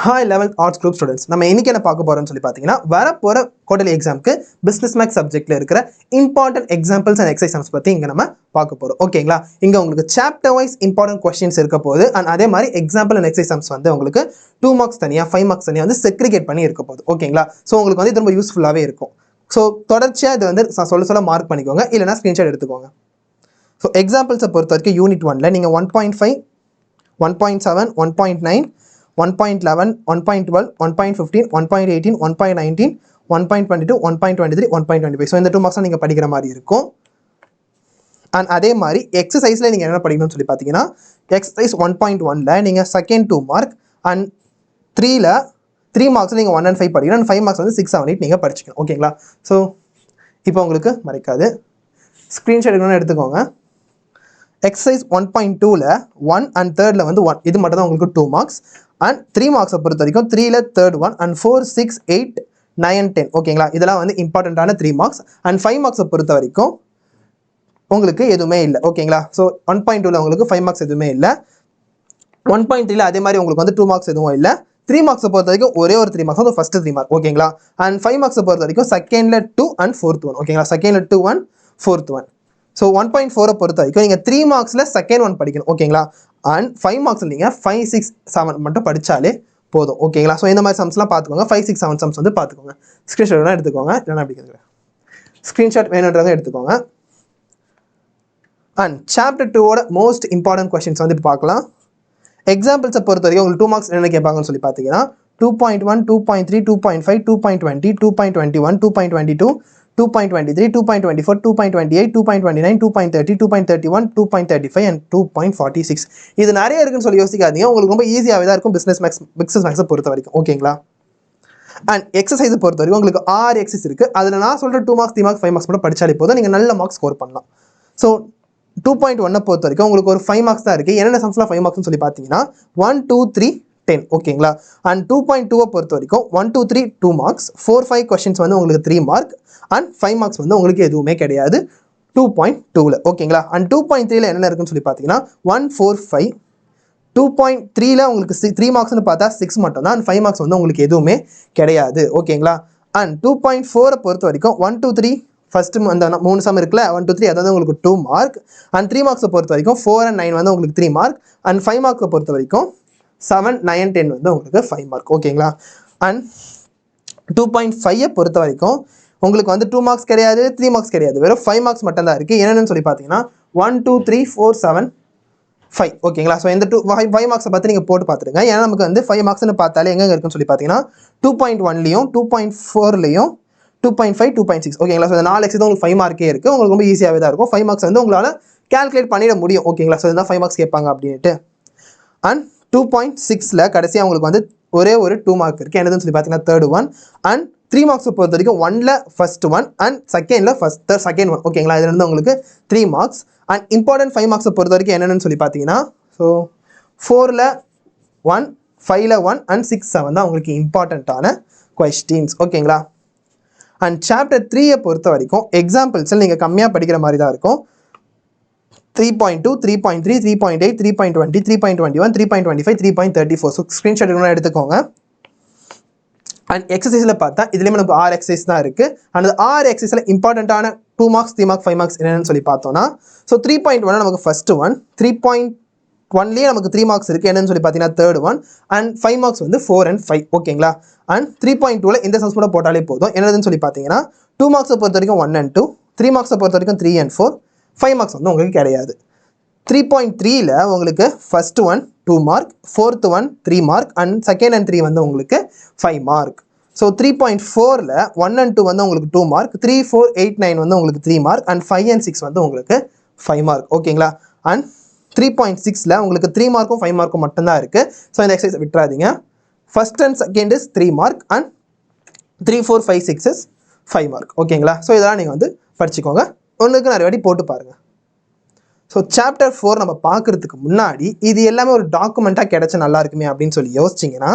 Hi 11th Arts Group students. நம்ம இன்னைக்கு என்ன பார்க்க போறோம்னு சொல்லி பாத்தீங்கன்னா வரப்போற குவார்ட்டர்லி எக்ஸாம்க்கு பிசினஸ் மேக்ஸ் சப்ஜெக்ட்ல இருக்கிற இம்பார்ட்டன்ட் எக்ஸாம்பிள்ஸ் அண்ட் எக்ஸசைஸ் பத்தி இங்க நம்ம பார்க்க போறோம். ஓகேங்களா? இங்க உங்களுக்கு சாப்டர் வைஸ் இம்பார்ட்டன்ட் क्वेश्चंस இருக்க போகுது and அதே மாதிரி எக்ஸாம்பிள் அண்ட் எக்ஸசைஸ் வந்து உங்களுக்கு 2 மார்க்ஸ் தனியா 5 மார்க்ஸ் தனியா வந்து செக்ரிகேட் பண்ணி இருக்க போகுது. ஓகேங்களா? சோ உங்களுக்கு வந்து இது ரொம்ப யூஸ்ஃபுல்லாவே இருக்கும். சோ தொடர்ச்சியா இது வந்து சொல்ல மார்க் பண்ணிக்கோங்க இல்லனா ஸ்கிரீன்ஷாட் எடுத்துக்கோங்க. சோ எக்ஸாம்பிள்ஸ் பொறுத்த வரைக்கும் யூனிட் 1ல நீங்க 1.5 1.7 1.9 1.11, 1.12, 1.15, 1.18, 1.19, 1.22, 1.23, 1.25. ஸோ இந்த 2 மார்க்ஸ் நீங்கள் படிக்கிற மாதிரி இருக்கும். அண்ட் அதே மாதிரி எக்ஸசைஸில் நீங்கள் என்ன படிக்கணும்னு சொல்லி பார்த்தீங்கன்னா எக்ஸசைஸ் 1.1ல நீங்கள் செகண்ட் 2 மார்க் அண்ட் 3ல 3 மார்க்ஸில் நீங்கள் 1 and 5 படிக்கணும் அண்ட் 5 மார்க்ஸ் வந்து 6, 7, 8 நீங்கள் படிச்சுக்கணும். ஓகேங்களா? ஸோ இப்போ உங்களுக்கு மறைக்காது ஸ்க்ரீன்ஷாட் எடுக்கணும்னு எடுத்துக்கோங்க. எக்ஸசைஸ் 1.2ல 1 and 3ல வந்து 1 இது மட்டும் தான் உங்களுக்கு 2 மார்க்ஸ் அண்ட் 3 மார்க்ஸை பொறுத்த வரைக்கும் 3ல தேர்ட் 1 அண்ட் 4, 6, 8, 9, 10. ஓகேங்களா? இதெல்லாம் வந்து இம்பார்ட்டண்ட்டான 3 மார்க்ஸ் அண்ட் 5 மார்க்ஸை பொறுத்த வரைக்கும் உங்களுக்கு எதுவுமே இல்லை. ஓகேங்களா? ஸோ 1.2ல உங்களுக்கு 5 மார்க்ஸ் எதுவுமே இல்லை. 1.3ல அதே மாதிரி உங்களுக்கு வந்து 2 மார்க்ஸ் எதுவும் இல்லை. 3 மார்க்ஸை பொறுத்த வரைக்கும் ஒரே ஒரு 3 மார்க்ஸ் வந்து ஃபர்ஸ்ட் 3 மார்க். ஓகேங்களா? அண்ட் 5 மார்க்ஸை பொறுத்த வரைக்கும் செகண்ட்ல 2 அண்ட் ஃபோர்த் 1. ஓகேங்களா? செகண்ட்ல 2 1 ஃபோர்த் 1. ஸோ 1.4 பொறுத்த வரைக்கும் நீங்கள் 3 மார்க்ஸில் செகண்ட் 1 படிக்கணும். ஓகேங்களா? அண்ட் 5 மார்க்ஸில் நீங்கள் 5, 6, 7 மட்டும் படித்தாலே போதும். ஓகேங்களா? ஸோ இந்த மாதிரி சம்ஸ்லாம் பார்த்துக்கோங்க. 5, 6, 7 சம்ஸ் வந்து பார்த்துக்கோங்க. ஸ்க்ரீன்ஷாட் வேணால் எடுத்துக்கோங்க இல்லைனா அப்படி கேட்குறேன். ஸ்க்ரீன்ஷாட் வேணுன்றவங்க எடுத்துக்கோங்க. அண்ட் சாப்டர் 2ஓட மோஸ்ட் இம்பார்ட்டன்ட் கொஸ்டின்ஸ் வந்து இப்போ பார்க்கலாம். எக்ஸாம்பிள்ஸை பொறுத்த வரைக்கும் உங்களுக்கு 2 மார்க்ஸ் என்ன கேட்பாங்கன்னு சொல்லி பார்த்தீங்கன்னா 2.1, 2.3, 2.5, 2.20, 2.21, 2.22, 2.23, 2.24, 2.28, 2.29, 2.30, 2.31, 2.35 and 2.46. இது நிறைய இருக்குன்னு சொல்லி யோசிக்காதீங்க. உங்களுக்கு ரொம்ப ஈஸியாகவே தான் இருக்கும் பிசினஸ் மேக்ஸை பொறுத்த வரைக்கும். ஓகேங்களா? அண்ட் எக்ஸசைஸை பொறுத்த வரைக்கும் உங்களுக்கு 6 எக்ஸசைஸ் இருக்கு. அதில் நான் சொல்கிற 2 மார்க்ஸ் 3 மார்க்ஸ் 5 மார்க்ஸ் மட்டும் படித்தாலே போதும், நீங்கள் நல்ல மார்க்ஸ் ஸ்கோர் பண்ணலாம். ஸோ 2.1 பொறுத்த வரைக்கும் உங்களுக்கு ஒரு 5 மார்க்ஸ் தான் இருக்குது. என்னென்ன சம்ஸ்லாம் 5 மார்க்ஸ்னு சொல்லி பார்த்தீங்கன்னா 1, 2, 3, 10. ஓகேங்களா? அண்ட் 2.2 பொறுத்த வரைக்கும் 1, 2, 3 2 மார்க்ஸ், 4, 5 கொஸ்டின்ஸ் வந்து உங்களுக்கு 3 மார்க் அண்ட் 5 மார்க்ஸ் வந்து உங்களுக்கு எதுவுமே கிடையாது 2.2ல. ஓகேங்களா? அண்ட் 2.3ல என்னென்ன இருக்குன்னு சொல்லி பார்த்தீங்கன்னா 1, 4, 5. 2.3ல உங்களுக்கு 3 மார்க்ஸ்னு பார்த்தா 6 மட்டும் தான் அண்ட் 5 மார்க்ஸ் வந்து உங்களுக்கு எதுவுமே கிடையாது. ஓகேங்களா? அண்ட் 2.4 பொறுத்த வரைக்கும் 1, 2, 3 ஃபர்ஸ்ட் அந்த 3 சம் இருக்குல்ல 1, 2, 3 அதாவது உங்களுக்கு 2 மார்க் அண்ட் 3 மார்க்ஸை பொறுத்த வரைக்கும் 4 and 9 வந்து உங்களுக்கு 3 மார்க் அண்ட் 5 மார்க்ஸை பொறுத்த வரைக்கும் 7, 9, 10 வந்து உங்களுக்கு 5 மார்க். ஓகேங்களா? அண்ட் 2.5 பொறுத்த வரைக்கும் உங்களுக்கு வந்து 2 மார்க்ஸ் கிடையாது 3 மார்க்ஸ் கிடையாது, வெறும் 5 மார்க்ஸ் மட்டும் தான் இருக்குது. என்னென்னு சொல்லி பார்த்தீங்கன்னா 1, 2, 3, 4, 7, 5. ஓகேங்களா? ஸோ இந்த 5 மார்க்ஸை பார்த்து நீங்கள் போட்டு பார்த்துருங்க. ஏன்னா நமக்கு வந்து 5 மார்க்ஸ்னு பார்த்தாலே எங்கே இருக்குன்னு சொல்லி பார்த்தீங்கன்னா 2.1லையும் 2.4லையும் 2.5, 2.6. ஓகேங்களா? ஸோ இந்த 4 எக்ஸைஸ் உங்களுக்கு 5 மார்க்கே இருக்குது. உங்களுக்கு ரொம்ப ஈஸியாகவே தான் இருக்கும். 5 மார்க்ஸ் வந்து உங்களால் கேல்குலேட் பண்ணிட முடியும். ஓகேங்களா? ஸோ இதுதான் 5 மார்க்ஸ் கேட்பாங்க அப்படின்ட்டு. அண்ட் 2.6ல கடைசியாக உங்களுக்கு வந்து ஒரே ஒரு 2 மார்க் இருக்குது. என்னதுன்னு சொல்லி பார்த்தீங்கன்னா தேர்ட் 1 அண்ட் 3 மார்க்ஸை பொறுத்த வரைக்கும் 1ல ஃபர்ஸ்ட் 1 அண்ட் செகண்டில் செகண்ட் 1. ஓகேங்களா? இதுல இருந்து உங்களுக்கு 3 மார்க்ஸ் அண்ட் இம்பார்ட்டன்ட் 5 மார்க்ஸை பொறுத்த வரைக்கும் என்னென்னு சொல்லி பார்த்தீங்கன்னா ஸோ 4ல 1, 5ல 1 அண்ட் 6, 7 தான் உங்களுக்கு இம்பார்ட்டண்ட்டான கொஸ்டின்ஸ். ஓகேங்களா? அண்ட் சாப்டர் 3யை பொறுத்த வரைக்கும் எக்ஸாம்பிள்ஸில் நீங்கள் கம்மியாக படிக்கிற மாதிரி தான் இருக்கும். 3.2, 3.3, 3.8, 3.20, 3.21, 3.25, 3.34. ஸோ ஸ்க்ரீன்ஷாட் எடுத்துக்கோங்க. அண்ட் எக்ஸசைஸில் பார்த்தா இதுலேயுமே நமக்கு 6 எக்ஸசைஸ் தான் இருக்குது. அண்ட் 6 எக்ஸசைஸில் இம்பார்ட்டண்ட்டான 2 மார்க்ஸ் 3 மார்க்ஸ் 5 மார்க்ஸ் என்னென்னு சொல்லி பார்த்தோன்னா ஸோ 3.1 நமக்கு ஃபர்ஸ்ட் 1, 3.1லேயே நமக்கு 3 மார்க்ஸ் இருக்குது. என்னென்னு சொல்லி பார்த்தீங்கன்னா தேர்ட் 1 அண்ட் 5 மார்க்ஸ் வந்து 4 and 5. ஓகேங்களா? அண்ட் 3.2ல இந்த சம்ஸ் கூட போட்டாலே போதும். என்னதுன்னு சொல்லி பார்த்தீங்கன்னா 2 மார்க்ஸை பொறுத்த வரைக்கும் 1 and 2, 3 மார்க்ஸை பொறுத்த வரைக்கும் 3 and 4, 5 மார்க்ஸ் வந்து உங்களுக்கு கிடையாது. 3.3ல உங்களுக்கு first 1 2 mark, fourth 1 3 mark and second and 3 வந்து உங்களுக்கு 5 மார்க். ஸோ 3.4ல 1 and 2 வந்து உங்களுக்கு 2 மார்க், 3, 4, 8, 9 வந்து உங்களுக்கு 3 மார்க் அண்ட் 5 and 6 வந்து உங்களுக்கு 5 மார்க். ஓகேங்களா? அண்ட் 3.6ல உங்களுக்கு 3 மார்க்கும் 5 மார்க்கும் மட்டும்தான் இருக்குது. ஸோ இந்த எக்ஸசைஸ் விட்டுறாதீங்க. First and second is 3 mark and 3, 4, 5, 6 is 5 mark. ஓகேங்களா? ஸோ இதெல்லாம் நீங்கள் வந்து படிச்சுக்கோங்க. ஒன்றுக்கு நிறைய வாட்டி போட்டு பாருங்கள். ஸோ சாப்டர் 4 நம்ம பார்க்குறதுக்கு முன்னாடி இது எல்லாமே ஒரு டாக்குமெண்ட்டாக கிடைச்சா நல்லா இருக்குமே அப்படின்னு சொல்லி யோசிச்சிங்கன்னா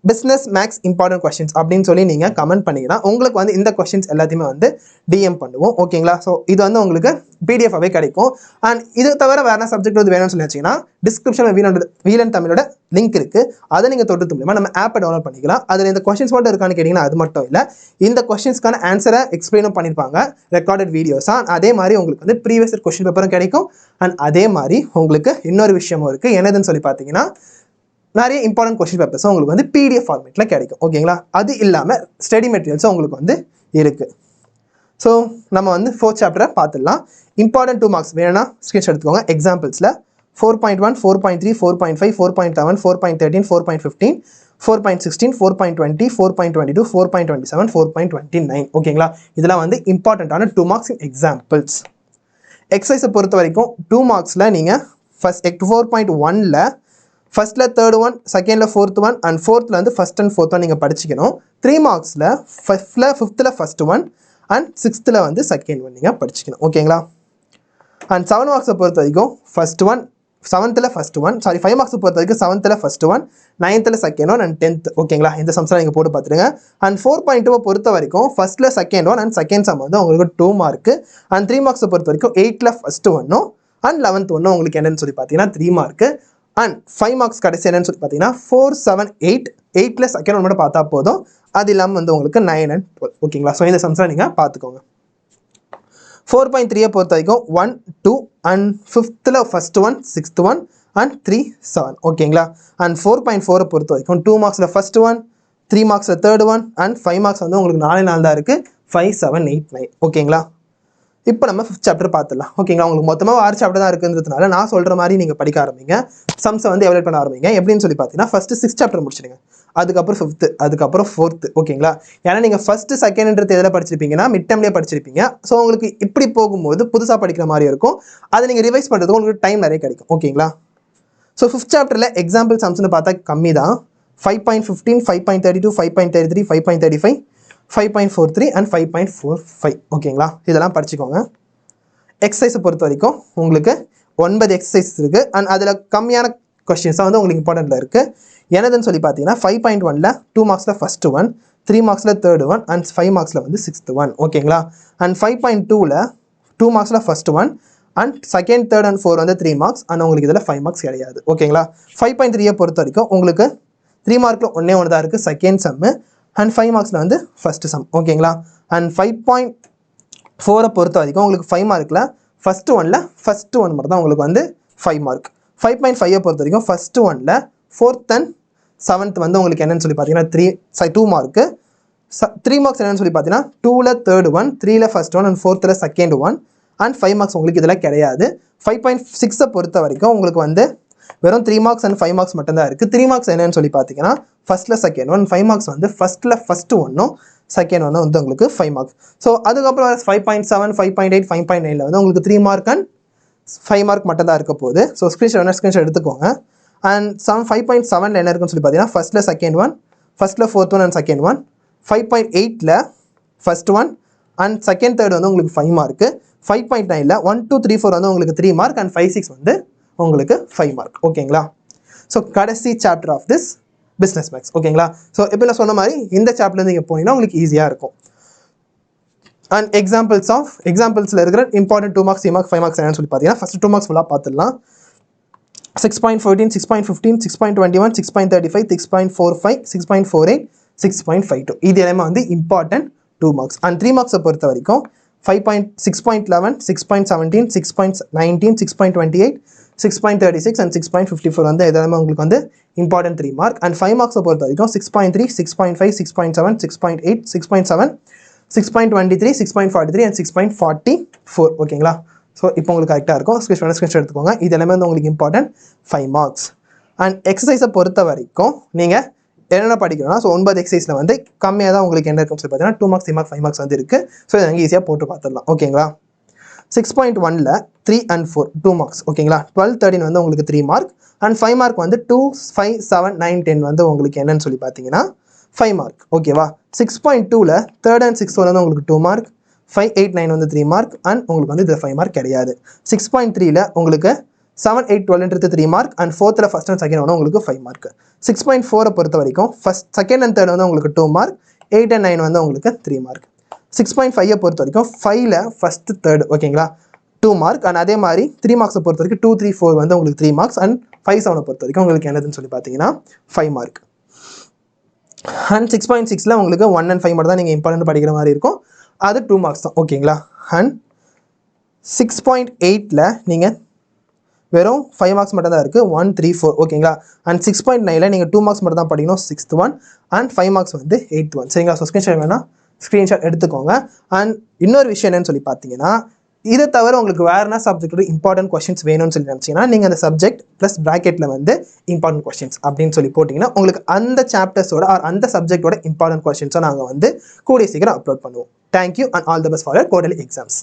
பிஸ்னஸ் மேக்ஸ் இம்பார்ட்டன்ட் கொஸ்டின்ஸ் அப்படின்னு சொல்லி நீங்கள் கமெண்ட் பண்ணிங்கன்னா உங்களுக்கு வந்து இந்த கொஸ்டின்ஸ் எல்லாத்தையுமே வந்து டிஎம் பண்ணுவோம். ஓகேங்களா? ஸோ இது வந்து உங்களுக்கு பிடிஎஃபாகவே கிடைக்கும். அண்ட் இது தவிர வேறு சப்ஜெக்ட் வந்து வேணும்னு சொல்லி வச்சிங்கன்னா டிஸ்கிரிப்ஷனில் வீலன் தமிழோட லிங்க் இருக்குது. அதை நீங்கள் தொட்டு மூலமாக நம்ம ஆப்பை டவுன்லோட் பண்ணிக்கலாம். அதில் இந்த கொஸ்டின்ஸ் மட்டும் இருக்கான்னு கேட்டிங்கன்னா அது மட்டும் இல்லை, இந்த கொஸ்டின்ஸ்க்கான ஆன்சரை எக்ஸ்பிளைனும் பண்ணியிருப்பாங்க ரெக்கார்டட் வீடியோஸாக. அதே மாதிரி உங்களுக்கு வந்து ப்ரீவியஸ் கொஸ்டின் பேப்பரும் கிடைக்கும். அண்ட் அதே மாதிரி உங்களுக்கு இன்னொரு விஷயமும் இருக்குது. என்னதுன்னு சொல்லி பார்த்தீங்கன்னா நிறைய இம்பார்ட்டன்ட் கொஸ்டின் பேப்பர்ஸும் உங்களுக்கு வந்து பிடிஎஃப் ஃபார்மேட்டில் கிடைக்கும். ஓகேங்களா? அது இல்லாமல் ஸ்டடி மெட்டீரியல்ஸும் உங்களுக்கு வந்து இருக்குது. ஸோ நம்ம வந்து 4th சாப்டரை பார்த்துடலாம். இம்பார்ட்டன்ட் 2 மார்க்ஸ் வேணும்னா ஸ்க்ரீன்ஷாட் எடுத்துக்கோங்க. எக்ஸாம்பிள்ஸில் 4.1, 4.3, 4.5, 4.7, 4.13, 4.15, 4.16, 4.20, 4.22, 4.27, 4.29. ஓகேங்களா? இதெல்லாம் வந்து இம்பார்ட்டண்ட்டான 2 மார்க்ஸ் எக்ஸாம்பிள்ஸ். எக்ஸசைஸை பொறுத்த வரைக்கும் 2 மார்க்ஸில் நீங்கள் ஃபஸ்ட் 4.1ல் ஃபஸ்ட்டில் 3rd ஒன், செகண்டில் 4th ஒன், அண்ட் 4th வந்து ஃபஸ்ட் அண்ட் 4th ஒன் நீங்கள் படிச்சுக்கணும். 3 மார்க்ஸில் 5th first one and 6th வந்து செகண்ட் ஒன் நீங்கள் படிச்சுக்கணும். ஓகேங்களா? அண்ட் 7 மார்க்ஸை பொறுத்த வரைக்கும் first one, 7th first one, 5 மார்க்ஸை பொறுத்த வரைக்கும் 7th first one, 9th second one and 10th. ஓகேங்களா? இந்த சம்ஸ்லாம் நீங்கள் போட்டு பார்த்துருங்க. அண்ட் 4.2 பொறுத்த வரைக்கும் ஃபஸ்ட்டில் second one and second sum வந்து உங்களுக்கு 2 மார்க்கு. அண்ட் 3 மார்க்ஸை பொறுத்த வரைக்கும் 8th ஃபஸ்ட் ஒன்னும் அண்ட் 11th ஒன்னும் உங்களுக்கு என்னன்னு சொல்லி பார்த்தீங்கன்னா 3 மார்க்கு. அண்ட் 5 மார்க்ஸ் கடைசி என்னன்னு சொல்லி பார்த்தீங்கன்னா 4, 7, 8, 8ல் செகண்ட் ஒன் மட்டும் பார்த்தா போதும். அது இல்லாமல் வந்து உங்களுக்கு 9 and 12. ஓகேங்களா? ஸோ இந்த சம்ஸ்லாம் நீங்கள் பார்த்துக்கோங்க. 4.3 பொறுத்த வரைக்கும் 1, 2 and 5th first one, 6th one and 3, 7. ஓகேங்களா? அண்ட் 4.4 பொறுத்த வரைக்கும் 2 மார்க்ஸில் ஃபஸ்ட் ஒன், 3 மார்க்ஸில் 3rd ஒன் அண்ட் 5 மார்க்ஸ் வந்து உங்களுக்கு 4 தான் இருக்குது. 5, 7, 8, 9. ஓகேங்களா? இப்போ நம்ம 5th சாப்டர் பார்த்துடலாம். ஓகேங்களா? உங்களுக்கு மொத்தமாக 6 சாப்டர் தான் இருக்குன்றதுனால நான் சொல்கிற மாதிரி நீங்கள் படிக்க ஆரம்பிங்க. சம்ஸை வந்து எவலேட் பண்ண ஆரம்பிங்க. எப்படின்னு சொல்லி பார்த்தீங்கன்னா ஃபஸ்ட்டு 6th சாப்டர் முடிச்சிடுங்க, அதுக்கப்புறம் 5th, அதுக்கப்புறம் 4th. ஓகேங்களா? ஏன்னா நீங்கள் ஃபஸ்ட்டு செகண்ட்ன்றது எதில் படிச்சிருப்பீங்கன்னா மிட் டேர்ம்லேயே படிச்சிருப்பீங்க. ஸோ உங்களுக்கு இப்படி போகும்போது புதுசாக படிக்கிற மாதிரி இருக்கும். அதை நீங்கள் ரிவைஸ் பண்ணுறதுக்கு உங்களுக்கு டைம் நிறைய கிடைக்கும். ஓகேங்களா? ஸோ 5th சாப்டரில் எக்ஸாம்பிள் சம்ஸ்னு பார்த்தா கம்மி தான். 5.15, 5.32, 5.33, 5.35, 5.43 அண்ட் 5.45. ஓகேங்களா? இதெல்லாம் படிச்சுக்கோங்க. எக்ஸசைஸை பொறுத்த வரைக்கும் உங்களுக்கு 9 எக்ஸசைஸ் இருக்குது. அண்ட் அதில் கம்மியான கொஸ்டின்ஸ் தான் வந்து உங்களுக்கு இம்பார்ட்டண்ட்டில் இருக்குது. என்னதுன்னு சொல்லி பார்த்தீங்கன்னா 5.1ல் 2 மார்க்ஸில் ஃபஸ்ட்டு ஒன், 3 மார்க்ஸில் 3rd ஒன் அண்ட் 5 மார்க்ஸில் வந்து 6th ஒன். ஓகேங்களா? அண்ட் 5.2ல் 2 மார்க்ஸில் first one and second, 3rd and 4 வந்து 3 மார்க்ஸ். அண்ட் உங்களுக்கு இதில் 5 மார்க்ஸ் கிடையாது. ஓகேங்களா? 5.3 பொறுத்த வரைக்கும் உங்களுக்கு 3 மார்க்கில் ஒன்று தான் இருக்குது, செகண்ட் சம்மு. அண்ட் 5 மார்க்ஸில் வந்து ஃபஸ்ட்டு சம். ஓகேங்களா? அண்ட் 5.4 பொறுத்த வரைக்கும் உங்களுக்கு 5 மார்க்கில் ஃபஸ்ட்டு ஒனில் ஃபஸ்ட்டு ஒன் மட்டும் தான் உங்களுக்கு வந்து 5 மார்க். 5.5 பொறுத்த வரைக்கும் ஃபஸ்ட்டு ஒனில் 4th அண்ட் 7th வந்து உங்களுக்கு என்னன்னு சொல்லி பார்த்தீங்கன்னா 2 மார்க்கு. 3 மார்க்ஸ் என்னன்னு சொல்லி பார்த்தீங்கன்னா 2ல் 3rd ஒன், 3ல் first one and 4th second one and 5 marks உங்களுக்கு இதில் கிடையாது. 5.6 பொறுத்த வரைக்கும் உங்களுக்கு வந்து வெறும் 3 மார்க்ஸ் அண்ட் 5 மார்க்ஸ் மட்டும்தான் இருக்குது. 3 மார்க்ஸ் என்னன்னு சொல்லி பார்த்தீங்கன்னா ஃபஸ்ட்டில் செகண்ட் ஒன், 5 மார்க்ஸ் வந்து ஃபஸ்ட்டில் ஃபஸ்ட்டு ஒன்றும் செகண்ட் ஒன்றும் வந்து உங்களுக்கு 5 மார்க்ஸ். ஸோ அதுக்கப்புறம் 5.7, 5.8, 5.9ல் வந்து உங்களுக்கு 3 மார்க் அண்ட் 5 மார்க் மட்டும் தான் இருக்க போகுது. ஸோ ஸ்க்ரீன்ஷாட் எடுத்துக்கோங்க. அண்ட் 5.7ல் என்ன இருக்குன்னு சொல்லி பார்த்தீங்கன்னா ஃபஸ்ட்டில் செகண்ட் ஒன், ஃபஸ்ட்டில் 4th one and second one, 5.8ல் first one and second, 3rd வந்து உங்களுக்கு 5 மார்க்கு. 5.9ல் 1, 2, 3, 4 வந்து உங்களுக்கு 3 மார்க் அண்ட் 5, 6 வந்து உங்களுக்கு 5 மார்க். ஓகேங்களா? ஸோ கடைசி chapter of this business maths. ஓகேங்களா? ஸோ இப்போ நான் சொன்ன மாதிரி இந்த சாப்டர்லேருந்து நீங்கள் போனீங்கன்னா உங்களுக்கு ஈஸியாக இருக்கும். அண்ட் எக்ஸாம்பிள்ஸில் இருக்கிற இம்பார்ட்டன்ட் 2 மார்க்ஸ், 3 மார்க்ஸ், 5 மார்க்ஸ் என்னன்னு சொல்லி பார்த்தீங்கன்னா ஃபஸ்ட்டு 2 மார்க்ஸ் ஃபுல்லாக பார்த்துடலாம். 6.14, 6.15, 6.21, 6.35, 6.45, 6.48, 6.52 இது எல்லாமே வந்து இம்பார்ட்டன்ட் 2 மார்க்ஸ். அண்ட் 3 மார்க்ஸை பொறுத்த வரைக்கும் 6.11, 6.17, 6.19, 6.28, 6.36 and 6.54 வந்து இதெல்லாமே உங்களுக்கு வந்து இம்பார்ட்டன்ட் 3 மார்க். அண்ட் 5 மார்க்ஸை பொறுத்த வரைக்கும் 6.3, 6.5, 6.7, 6.8, 6.7, 6.23, 6.43 and 6.44. ஓகேங்களா? ஸோ இப்போ உங்களுக்கு கரெக்டாக இருக்கும். ஸ்க்ரீன்ஷாட் எடுத்துக்கோங்க. இது எல்லாமே வந்து உங்களுக்கு இம்பார்ட்டன்ட் 5 மார்க்ஸ். அண்ட் எக்ஸசைஸை பொறுத்த வரைக்கும் நீங்கள் என்னென்ன படிக்கணும்னா ஸோ 9 எக்ஸசைஸில் வந்து கம்மியாக தான் உங்களுக்கு என்ன இருக்குன்னு சொல்லி பார்த்தீங்கன்னா 2 மார்க்ஸ், 3 மார்க்ஸ், 5 மார்க்ஸ் வந்து இருக்குது. ஸோ இதை நீங்கள் ஈஸியாக போட்டு பார்த்துடலாம். ஓகேங்களா? 6.1ல் 3 and 4 2 மார்க்ஸ். ஓகேங்களா? 12, 13 வந்து உங்களுக்கு 3 மார்க் அண்ட் 5 மார்க் வந்து 2, 5, 7, 9, 10 வந்து உங்களுக்கு என்னன்னு சொல்லி பார்த்தீங்கன்னா 5 மார்க். ஓகேவா? 6.2ல் 3rd and 6th வந்து உங்களுக்கு 2 மார்க், 5, 8, 9 வந்து 3 மார்க் அண்ட் உங்களுக்கு வந்து இது 5 மார்க் கிடையாது. 6.3ல் உங்களுக்கு 7, 8, 12ன்றது 3 mark and 4th first and second வந்து உங்களுக்கு 5 மார்க். 6.4 பொறுத்த வரைக்கும் ஃபர்ஸ்ட் செகண்ட் அண்ட் தேர்ட் வந்து உங்களுக்கு 2 மார்க், 8 and 9 வந்து உங்களுக்கு 3 மார்க். 6.5 பொறுத்த வரைக்கும் 5ல ஃபர்ஸ்ட் தேர்ட் ஓகேங்களா 2 மார்க் அண்ட் அதே மாதிரி 3 மார்க்ஸை பொறுத்த வரைக்கும் 2, 3, 4 வந்து உங்களுக்கு 3 மார்க்ஸ் அண்ட் 5, 7 பொறுத்த வரைக்கும் உங்களுக்கு என்னதுன்னு சொல்லி பார்த்தீங்கன்னா 5 மார்க். அண்ட் 6.6ல உங்களுக்கு 1 and 5 மட்டும் தான் நீங்கள் இம்பார்ட்டன்ட் படிக்கிற மாதிரி இருக்கும், அது 2 மார்க்ஸ் தான் ஓகேங்களா. அண்ட் 6.8ல நீங்கள் வெறும் 5 மார்க்ஸ் மட்டும் தான் இருக்குது, 1, 3, 4 ஓகேங்களா. அண்ட் 6.9ல நீங்கள் 2 மார்க்ஸ் மட்டும் தான் படிக்கணும், 6th one அண்ட் 5 மார்க்ஸ் வந்து 8th one சரிங்களா. ஸோ ஸ்க்ரீன்ஷாட் வேணால் ஸ்க்ரீன்ஷாட் எடுத்துக்கோங்க. அண்ட் இன்னொரு விஷயம் என்னன்னு சொல்லி பார்த்தீங்கன்னா, இதை தவிர உங்களுக்கு வேறு என்ன சப்ஜெக்டோட இம்பார்ட்டன்ட் கொஸ்டின்ஸ் வேணும்னு சொல்லி நினச்சிங்கன்னா நீங்கள் அந்த சப்ஜெக்ட் ப்ளஸ் ப்ராக்கெட்டில் வந்து இம்பார்ட்டன்ட் கொஸ்டின்ஸ் அப்படின்னு சொல்லி போட்டிங்கன்னா உங்களுக்கு அந்த சாப்டர்ஸோட அந்த சப்ஜெக்டோட இம்பார்ட்டன்ட் கொஸ்டின்ஸை நாங்கள் வந்து கூடிய சீக்கிரம் அப்லோட் பண்ணுவோம். Thank you and all the best for your quarterly exams.